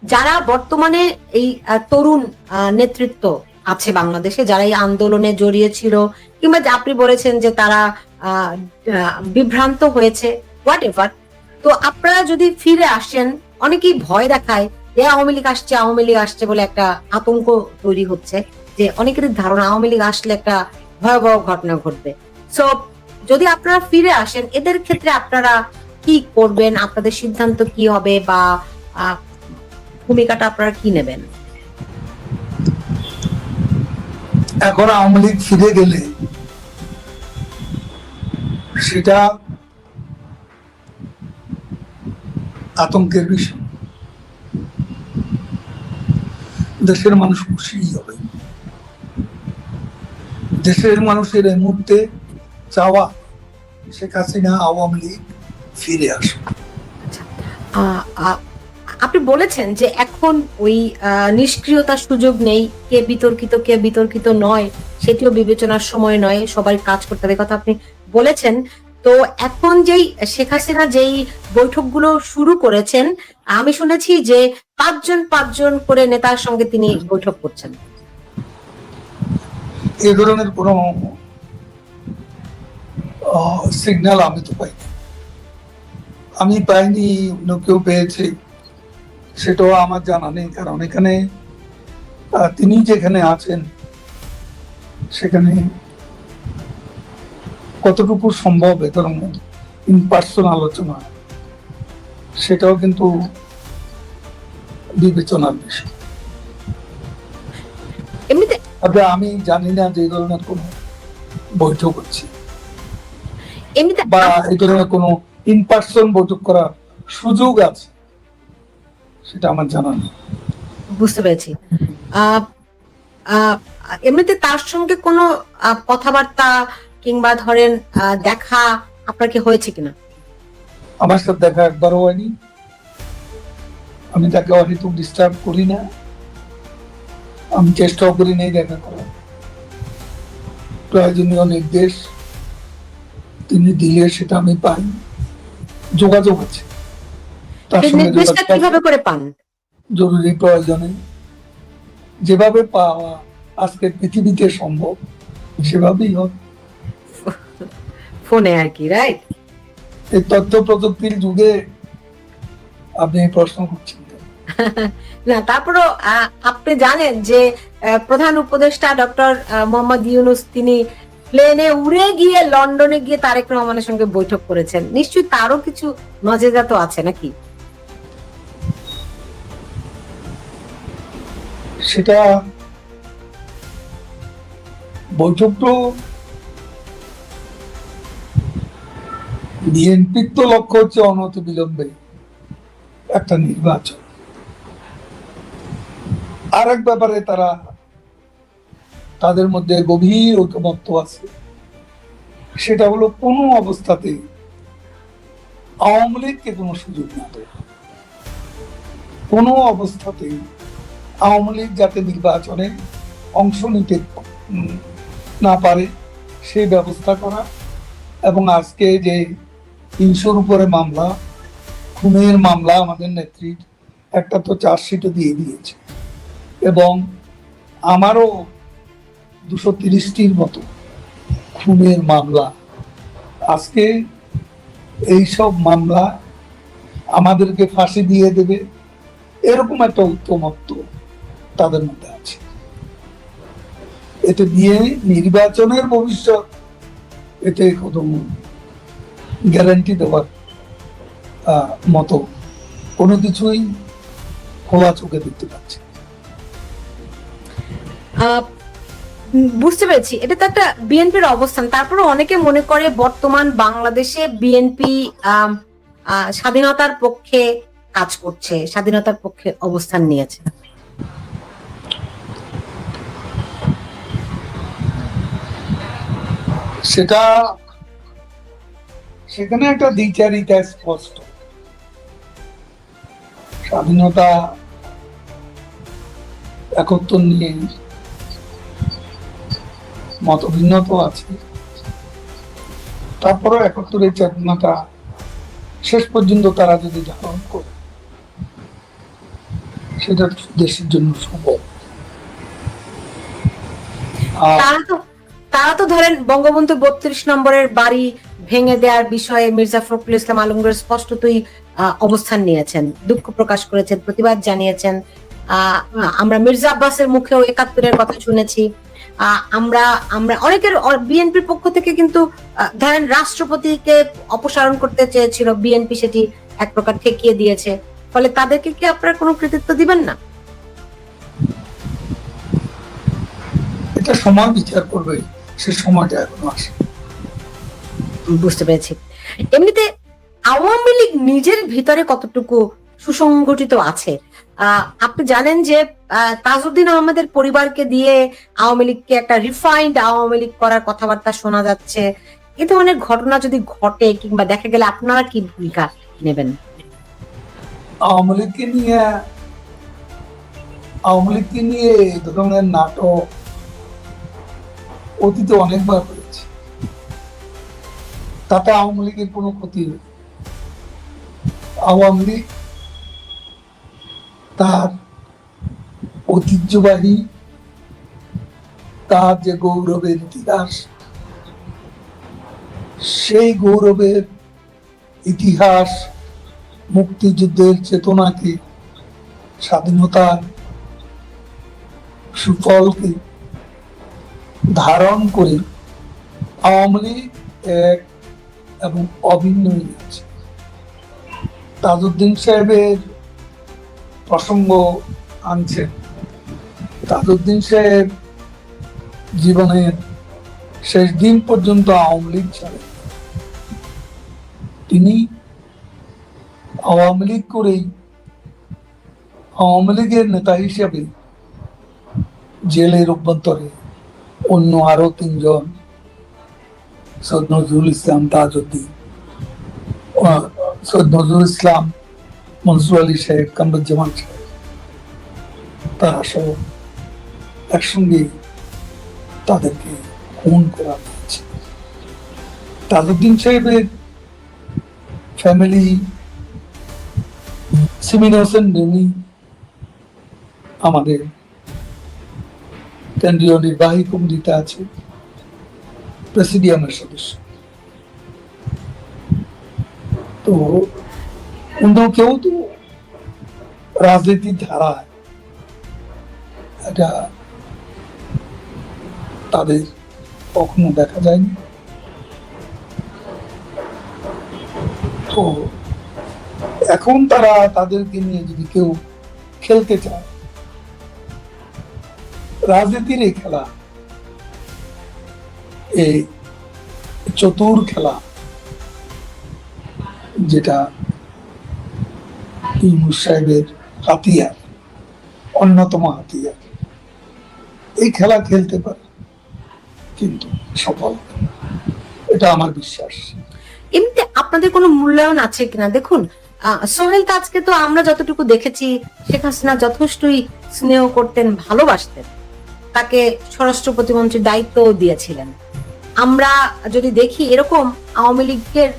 যারা বর্তমানে এই তরুণ নেতৃত্ব আছে বাংলাদেশে, যারা এই আন্দোলনে জড়িয়েছিল, কিংবা যে আপনি বলেছেন যে তারা বিভ্রান্ত হয়েছে, হোয়াট এভার, তো আপনারা যদি ফিরে আসেন, অনেকেই ভয় দেখায় যে আওয়ামী লীগ আসছে, আওয়ামী লীগ আসছে বলে একটা আতঙ্ক তৈরি হচ্ছে, যে অনেকেরই ধারণা আওয়ামী লীগ আসলে একটা ভয়াবহ ঘটনা ঘটবে। সো যদি আপনারা ফিরে আসেন, এদের ক্ষেত্রে আপনারা কি করবেন, আপনাদের সিদ্ধান্ত কি হবে, বা ভূমিকাটা আপনারা কি নেবেন? এখন আওয়ামী লীগ ফিরে গেলে সেটা আতঙ্কের বিষয়। দেশের মানুষ খুশি হবে। দেশের মানুষের এই মুহূর্তে চাওয়া শেখ হাসিনা আওয়ামী লীগ ফিরে আসুক। আপনি বলেছেন যে এখন ওই নিষ্ক্রিয়তার সুযোগ নেই, কে বিতর্কিত কে বিতর্কিত নয় সেটিও বিবেচনার সময় নয়, সবাই কাজ করতে হবে, কথা আপনি বলেছেন। তো এখন যেই শেখ হাসিনা যেই বৈঠকগুলো শুরু করেছেন, আমি শুনেছি যে পাঁচজন করে নেতার সঙ্গে তিনি বৈঠক করছেন। এই ধরনের কোন সিগন্যাল আমি তো পাইনি। আমি পাইনি, অন্য কেউ পেয়েছে সেটাও আমার জানা নেই। কারণ এখানে তিনি যেখানে আছেন সেখানে কতটুকু সম্ভব এ ধরনের ইন পার্সন আলোচনা, সেটাও কিন্তু বিবেচনার বিষয়। এমনিতে আমি জানি না যে এই ধরনের কোন বৈঠক হচ্ছে এমনিতে বা এই ধরনের কোন ইন পার্সন বৈঠক করার সুযোগ আছে, সেটা আমার জানা নেই। বুঝতে পেরেছি। এমনিতে তার সঙ্গে কোনো কথাবার্তা কিংবা ধরেন দেখা আপনার কি হয়েছে কিনা? আমার সাথে দেখা একবারও হয়নি। আমি তাকে হয়তো ডিস্টার্ব করি না, আমি চেষ্টাও করি নাই দেখা করার। প্রয়োজনীয় নির্দেশ তিনি দিলে সেটা আমি পাই, যোগাযোগ আছে তার সঙ্গে। নির্দেশটা কিভাবে করে পান? জরুরি প্রয়োজনে যেভাবে পাওয়া আজকে পৃথিবীতে সম্ভব সেভাবেই হবে, ফোনে আর কি, রাইট? এই তথ্য প্রযুক্তির যুগে আপনি প্রশ্ন করছেন। না, তারপরও আপনি জানেন যে প্রধান উপদেষ্টা ডক্টর মোহাম্মদ ইউনূস তিনি প্লেনে উড়ে গিয়ে লন্ডনে গিয়ে তারেক রহমানের সঙ্গে বৈঠক করেছেন, নিশ্চয়ই তারও কিছু মজেদা তো আছে নাকি? সেটা বৈঠক তো বিএনপির তো লক্ষ্য হচ্ছে অনতি বিলম্বে একটা নির্বাচন। আর এক ব্যাপারে তারা তাদের মধ্যে গভীর ঐকমত্য আছে, সেটা হলো কোনো অবস্থাতে আওয়ামী লীগকে কোনো সুযোগ না দেয়, কোনো অবস্থাতেই আওয়ামী লীগ যাতে নির্বাচনে অংশ নিতে না পারে সেই ব্যবস্থা করা। এবং আজকে যে ৩০০-র উপরে মামলা, খুনের মামলা, আমাদের নেত্রীর একটা তো চার্জশিটও দিয়ে দিয়েছে, এবং আমারও ২৩০টির মতো খুনের মামলা। আজকে এইসব মামলা আমাদেরকে ফাঁসি দিয়ে দেবে এরকম একটা ঐকমত্য তাদের মধ্যে আছে। এতে দিয়ে নির্বাচনের ভবিষ্যৎ এতে কোনো গ্যারান্টি দেওয়ার মতো কোনো কিছুই খোলা চোখে দেখতে পাচ্ছি। বুঝতে পেরেছি, এটা তো একটা বিএনপির অবস্থান। তারপরে অনেকে মনে করে বর্তমান বাংলাদেশে বিএনপি স্বাধীনতার পক্ষে কাজ করছে, স্বাধীনতার পক্ষে অবস্থান নিয়েছে। সেটা সেখানে একটা দ্বিচারিতা স্পষ্ট। স্বাধীনতা ৭১ নিয়ে মতভিন্নতা আছে, তারপরে ৭১-এর চেতনাটা শেষ পর্যন্ত তারা যদি ধারণ করে সেটা দেশের জন্য শুভ। আর তারা তো ধরেন বঙ্গবন্ধু 32 নম্বরের বাড়ি ভেঙে দেওয়ার বিষয়ে মির্জা ফখরুল ইসলাম আলমগীর স্পষ্টতই অবস্থান নিয়েছেন, দুঃখ প্রকাশ করেছেন, প্রতিবাদ জানিয়েছেন। আমরা মির্জা আব্বাসের মুখেও 71-এর কথা শুনেছি। আমরা আমরা অনেকের বিএনপির পক্ষ থেকে কিন্তু ধরেন রাষ্ট্রপতিকে অপসারণ করতে চেয়েছিল বিএনপি, সেটি এক প্রকার ঠেকিয়ে দিয়েছে। ফলে তাদেরকে কি আপনারা কোনো কৃতিত্ব দিবেন না? এটা সময় বিচার করবে, সে সময়টা এখনো আসে। বুঝতে পেরেছি। এমনিতে আওয়ামী লীগ নিজের ভিতরে কতটুকু সুসংগঠিত আছে? আপনি জানেন যে তাজউদ্দিন আহমেদের পরিবারকে দিয়ে আওয়ামী লীগকে একটা রিফাইন্ড আওয়ামী লীগ করার কথাবার্তা শোনা যাচ্ছে। এ ধরনের ঘটনা যদি ঘটে কিংবা দেখা গেলে আপনারা কি ভূমিকা নেবেন? আওয়ামী লীগকে নিয়ে এই ধরনের নাটক অতীতে অনেকবার হয়েছে, তাতে আওয়ামী লীগের কোনো ক্ষতি নেই। আওয়ামী লীগ তার ঐতিহ্যবাহী, তার যে গৌরবের ইতিহাস, সেই গৌরবের ইতিহাস, মুক্তিযুদ্ধের চেতনাকে, স্বাধীনতার সুফলকে ধারণ করে আওয়ামী লীগ এক এবং অভিন্ন হয়ে আছে। তাজউদ্দিন সাহেবের প্রসঙ্গ আনছেন। তাজউদ্দিন সাহেব জীবনের শেষ দিন পর্যন্ত আওয়ামী লীগ ছাড়েন। তিনি আওয়ামী লীগ করেই আওয়ামী লীগের নেতা হিসেবে জেলের অভ্যন্তরে অন্য আরো 3 জন, সৈয়দ নজরুল ইসলাম, তাজউদ্দিন, সৈয়দ নজরুল ইসলাম, মনসুর আলী সাহেব, কামরুজ্জামান সাহেব, তারা সব একসঙ্গে তাদেরকে খুন করা হয়েছে। তাজউদ্দিন সাহেবের ফ্যামিলি, সিমিন হোসেন ডেমি আমাদের কেন্দ্রীয় নির্বাহী কমিটিতে আছে, প্রেসিডিয়ামের সদস্য। তো অন্য কেউ তো রাজনীতির ধারায় এটা তাদের কখনো দেখা যায়নি। তো এখন তারা তাদেরকে নিয়ে যদি কেউ খেলতে চায়, রাজনীতির এই খেলা, এই চতুর খেলা, যেটা ইউনূস সাহেবের হাতিয়ার, অন্যতম হাতিয়ার, এই খেলা খেলতে পারে, কিন্তু সফল, এটা আমার বিশ্বাস। এমনিতে আপনাদের কোনো মূল্যায়ন আছে কিনা? দেখুন, সোহেল তাজকে তো আমরা যতটুকু দেখেছি শেখ হাসিনা যথেষ্টই স্নেহ করতেন, ভালোবাসতেন, তাকে স্বরাষ্ট্র প্রতিমন্ত্রীর দায়িত্ব দিয়েছিলেন। আমরা যদি দেখি এরকম আওয়ামী লীগের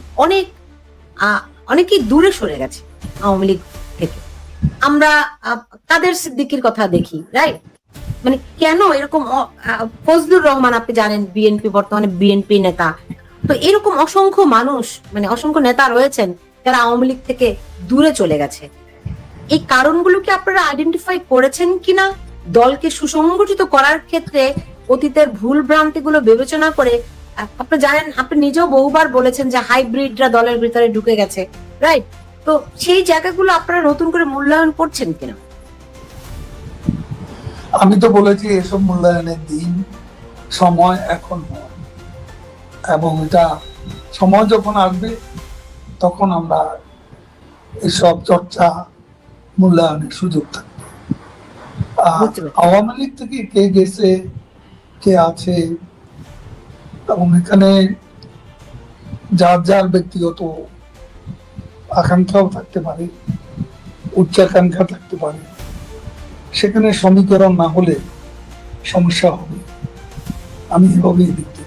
অনেকেই দূরে সরে গেছে আওয়ামী লীগ থেকে। আমরা কাদের সিদ্দিকীর কথা দেখি, রাইট? মানে কেন এরকম? ফজলুর রহমান, আপনি জানেন বিএনপি, বর্তমানে বিএনপি নেতা। তো এরকম অসংখ্য মানুষ, মানে অসংখ্য নেতা রয়েছেন যারা আওয়ামী লীগ থেকে দূরে চলে গেছে। এই কারণগুলো কি আপনারা আইডেন্টিফাই করেছেন কিনা? দলকে সুসংগঠিত করার ক্ষেত্রে অতীতের ভুল ভ্রান্তিগুলো বিবেচনা করে, আপনি জানেন, আপনি নিজেও বহুবার বলেছেন যে হাইব্রিডরা দলের ভিতরে ঢুকে গেছে, রাইট? তো সেই জায়গাগুলো আপনারা নতুন করে মূল্যায়ন করছেন কিনা? আমি তো বলেছি এসব মূল্যায়নের দিন, সময় এখন নয়, এবং এটা সময় যখন আসবে তখন আমরা এসব চর্চা, মূল্যায়নের সুযোগ থাকবে। আওয়ামী লীগ থেকে কে গেছে, কে আছে, এবং এখানে যার যার ব্যক্তিগত আকাঙ্ক্ষাও থাকতে পারে, উচ্চাকাঙ্ক্ষা থাকতে পারে, সেখানে সমীকরণ না হলে সমস্যা হবে। আমি এভাবেই দেখতে